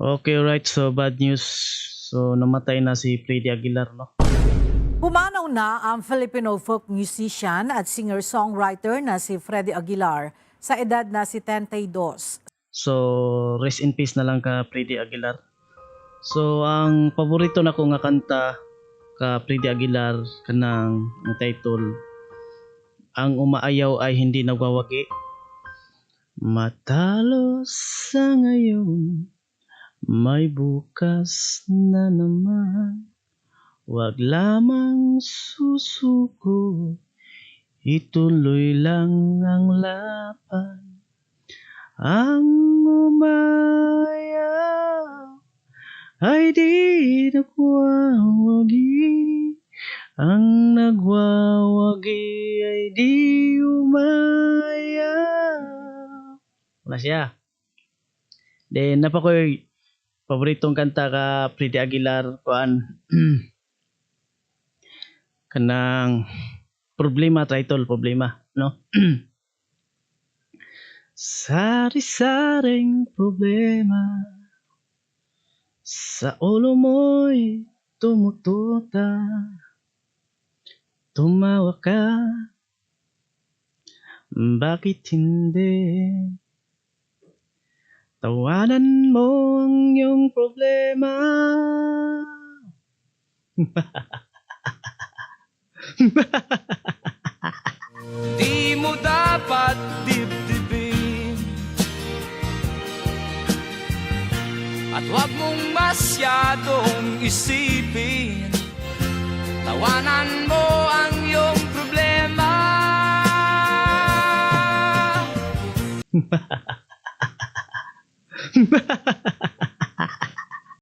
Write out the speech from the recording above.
Okay, right. So, bad news. So, namatay na si Freddy Aguilar, no? Pumanaw na ang Filipino folk musician at singer-songwriter na si Freddy Aguilar sa edad na 72. So, rest in peace na lang ka Freddy Aguilar. So, ang paborito na ko nga kanta ka Freddy Aguilar kanang ang title, Ang umaayaw ay hindi nagwawagi. Matalo sa ngayon, may bukas na naman. Wag lamang susuko, ituloy lang ang laban. Ang umayaw ay di nagwawagi. Ang nagwawagi ay di umayaw. Wala siya. Then, napakoy paboritong kanta ka Freddy Aguilar kuan kanang problema, title problema, no? Sari-saring problema sa ulo mo'y tumututa. Tumawa ka, bakit hindi? Tawanan mo ang iyong problema. Di mo dapat dibdibin at huwag mong masyadong isipin. Tawanan mo ang iyong problema.